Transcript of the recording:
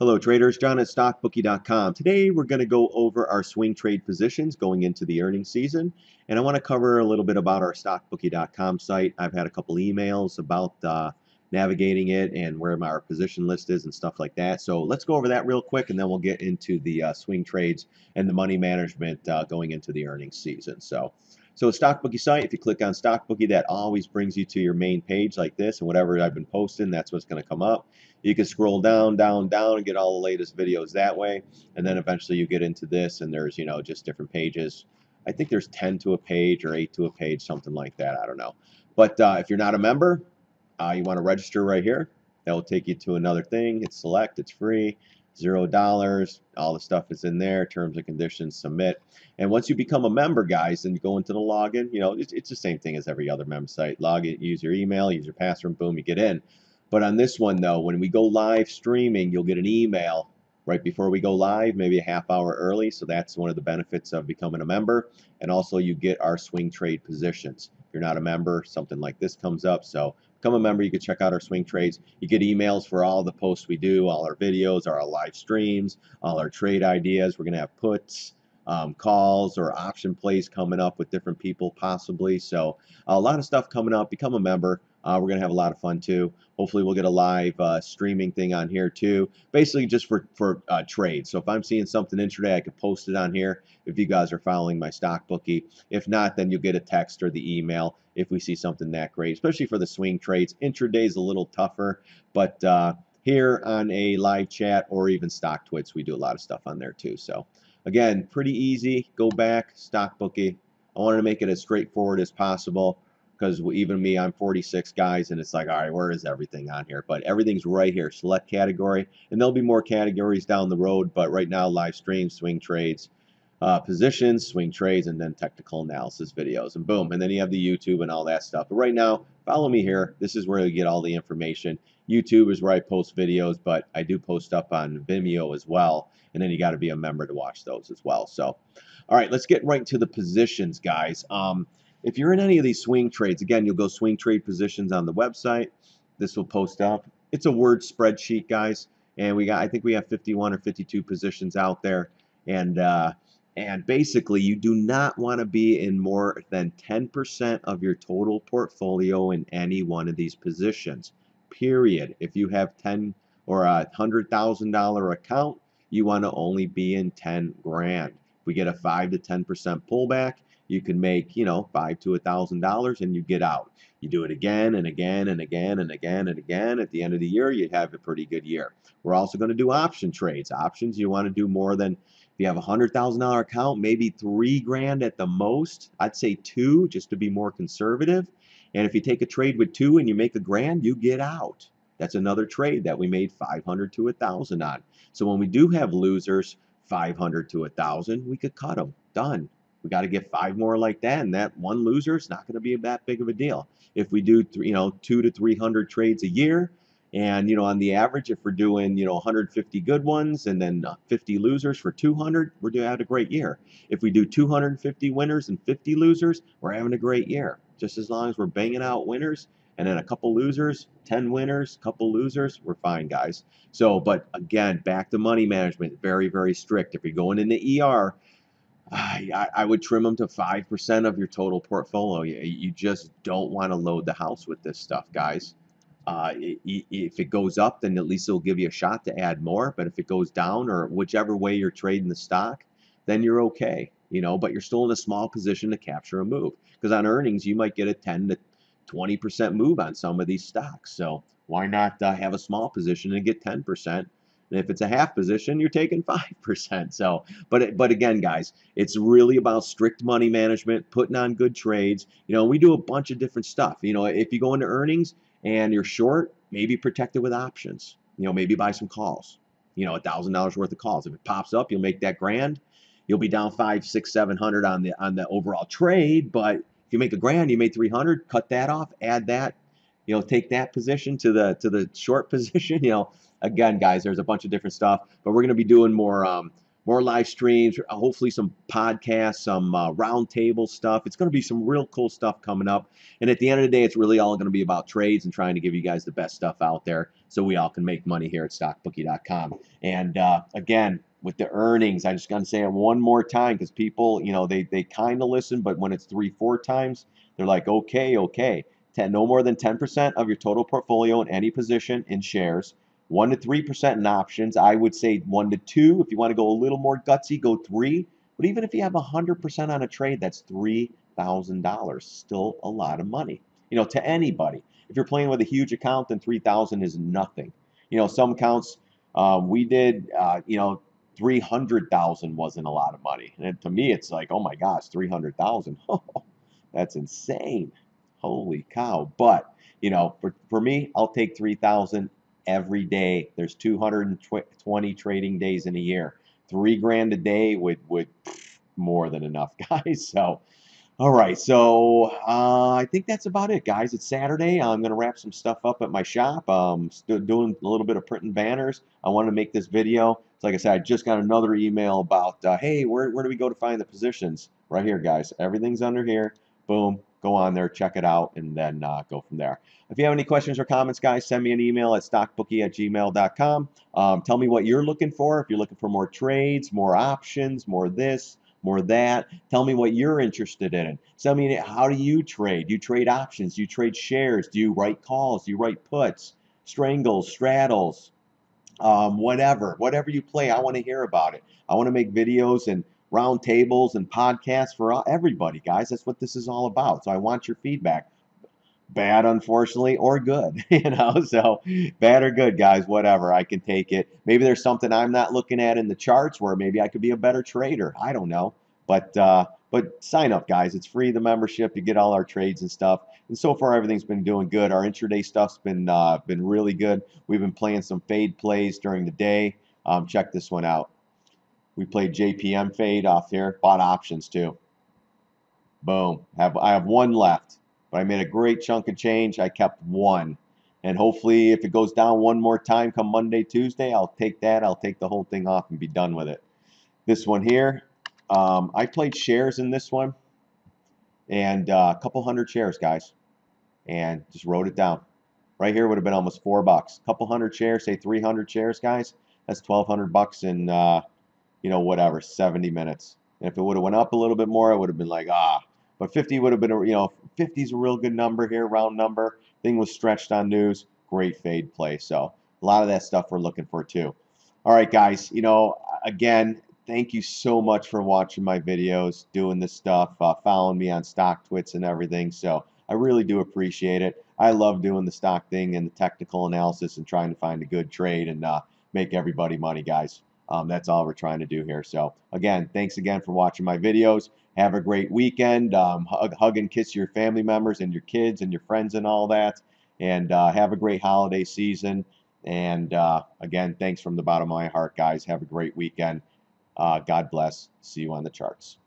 Hello traders, John at StockBookie.com. Today we're going to go over our swing trade positions going into the earnings season, and I want to cover a little bit about our StockBookie.com site. I've had a couple emails about navigating it and where our position list is and stuff like that. So let's go over that real quick, and then we'll get into the swing trades and the money management going into the earnings season. So StockBookie site, if you click on StockBookie, that always brings you to your main page like this, and whatever I've been posting, that's what's going to come up. You can scroll down, down, down, and get all the latest videos that way, and then eventually you get into this, and there's, just different pages. I think there's 10 to a page or 8 to a page, something like that. I don't know. But if you're not a member, you want to register right here. That will take you to another thing. It's select, it's free. $0. All the stuff is in there. Terms and conditions, submit. And once you become a member, guys, then you go into the login. It's the same thing as every other member site. Log in, use your email, use your password, boom, you get in. But on this one, though, when we go live streaming, you'll get an email right before we go live, maybe a half hour early. So that's one of the benefits of becoming a member. And also you get our swing trade positions. If you're not a member, something like this comes up. So become a member, you can check out our swing trades. You get emails for all the posts we do, all our videos, our live streams, all our trade ideas. We're going to have puts, calls, or option plays coming up with different people possibly. So a lot of stuff coming up. Become a member. We're going to have a lot of fun too. Hopefully we'll get a live streaming thing on here too. Basically just for trades. So if I'm seeing something intraday, I could post it on here if you guys are following my StockBookie. If not, then you'll get a text or the email if we see something that great, especially for the swing trades. Intraday is a little tougher, but here on a live chat or even Stock Twits, we do a lot of stuff on there too. So again, pretty easy. Go back, StockBookie. I wanted to make it as straightforward as possible, because even me, I'm 46, guys, and it's like, all right, where is everything on here? But everything's right here. Select category, and there'll be more categories down the road, but right now, live stream, swing trades, positions, swing trades, and then technical analysis videos, and boom. And then you have the YouTube and all that stuff. But right now, follow me here. This is where you get all the information. YouTube is where I post videos, but I do post up on Vimeo as well, and then you got to be a member to watch those as well. So, all right, let's get right to the positions, guys. If you're in any of these swing trades, again, you'll go swing trade positions on the website. This will post up. It's a Word spreadsheet, guys, and I think we have 51 or 52 positions out there, and basically you do not want to be in more than 10% of your total portfolio in any one of these positions, period. If you have 10 or $100,000 account, you want to only be in 10 grand. If we get a 5 to 10% pullback, you can make, $5 to $1,000 and you get out. You do it again and again and again and again and again. At the end of the year, you have a pretty good year. We're also going to do option trades. Options, you want to do more than, if you have a $100,000 account, maybe 3 grand at the most. I'd say 2 just to be more conservative. And if you take a trade with 2 and you make a grand, you get out. That's another trade that we made 500 to 1,000 on. So when we do have losers, 500 to 1,000, we could cut them. Done. We got to get 5 more like that, and that one loser is not going to be that big of a deal. If we do, 2 to 300 trades a year, and on the average, if we're doing 150 good ones and then 50 losers for 200, we're going to have a great year. If we do 250 winners and 50 losers, we're having a great year. Just as long as we're banging out winners and then a couple losers, 10 winners, couple losers, we're fine, guys. So, but again, back to money management, very, very strict. If you're going in the ER, I would trim them to 5% of your total portfolio. You just don't want to load the house with this stuff, guys. If it goes up, then at least it'll give you a shot to add more. But if it goes down, or whichever way you're trading the stock, then you're okay. But you're still in a small position to capture a move. Because on earnings, you might get a 10 to 20% move on some of these stocks. So why not have a small position and get 10%? And if it's a half position, you're taking 5%. So, but again, guys, it's really about strict money management, putting on good trades. We do a bunch of different stuff. If you go into earnings and you're short, maybe protect it with options. Maybe buy some calls. $1,000 worth of calls. If it pops up, you'll make that grand. You'll be down 500, 600, 700 on the overall trade. But if you make a grand, you made 300. Cut that off. Add that. Take that position to the short position. Again, guys, there's a bunch of different stuff, but we're going to be doing more live streams, hopefully some podcasts, some roundtable stuff. It's going to be some real cool stuff coming up. And at the end of the day, it's really all going to be about trades and trying to give you guys the best stuff out there. so we all can make money here at StockBookie.com. And again, with the earnings, I just got to say it one more time because people, they kind of listen, but when it's 3-4 times, they're like, okay, 10, no more than 10% of your total portfolio in any position in shares, 1 to 3% in options. I would say 1 to 2. If you want to go a little more gutsy, go 3. But even if you have 100% on a trade, that's $3,000. Still a lot of money, to anybody. If you're playing with a huge account, then 3,000 is nothing. Some accounts we did, 300,000 wasn't a lot of money. And to me, it's like, oh my gosh, 300,000. That's insane. Holy cow. But, for me, I'll take 3,000 every day. There's 220 trading days in a year. $3,000 a day would more than enough, guys. So, all right, so I think that's about it, guys. It's Saturday. I'm going to wrap some stuff up at my shop. Still doing a little bit of printing banners. I want to make this video. So like I said, I just got another email about, hey, where do we go to find the positions? Right here, guys. Everything's under here. Boom. Go on there, check it out, and then go from there. If you have any questions or comments, guys, send me an email at stockbookie@gmail.com. Tell me what you're looking for. If you're looking for more trades, more options, more this, more that. Tell me what you're interested in. Tell me, how do you trade? Do you trade options? Do you trade shares? Do you write calls? Do you write puts, strangles, straddles, whatever you play? I want to hear about it. I want to make videos and round tables and podcasts for everybody, guys. That's what this is all about. So I want your feedback. Bad, unfortunately, or good, so bad or good, guys, whatever, I can take it. Maybe there's something I'm not looking at in the charts where maybe I could be a better trader. I don't know, but sign up, guys. It's free, the membership. You get all our trades and stuff, and so far everything's been doing good. Our intraday stuff's been really good. We've been playing some fade plays during the day. Check this one out. We played JPM fade off here, bought options too. Boom. I have one left. But I made a great chunk of change. I kept one. And hopefully if it goes down one more time come Monday, Tuesday, I'll take that. I'll take the whole thing off and be done with it. This one here, I played shares in this one. And a couple hundred shares, guys. And just wrote it down. Right here would have been almost $4. A couple hundred shares, say 300 shares, guys. That's $1,200 in, whatever, 70 minutes. And if it would have went up a little bit more, I would have been like, But 50 would have been, 50 is a real good number here, round number. Thing was stretched on news. Great fade play. So a lot of that stuff we're looking for too. All right, guys. Again, thank you so much for watching my videos, doing this stuff, following me on StockTwits and everything. So I really do appreciate it. I love doing the stock thing and the technical analysis and trying to find a good trade and make everybody money, guys. That's all we're trying to do here. So again, thanks again for watching my videos. Have a great weekend. Hug and kiss your family members and your kids and your friends and all that. And have a great holiday season. And again, thanks from the bottom of my heart, guys. Have a great weekend. God bless. See you on the charts.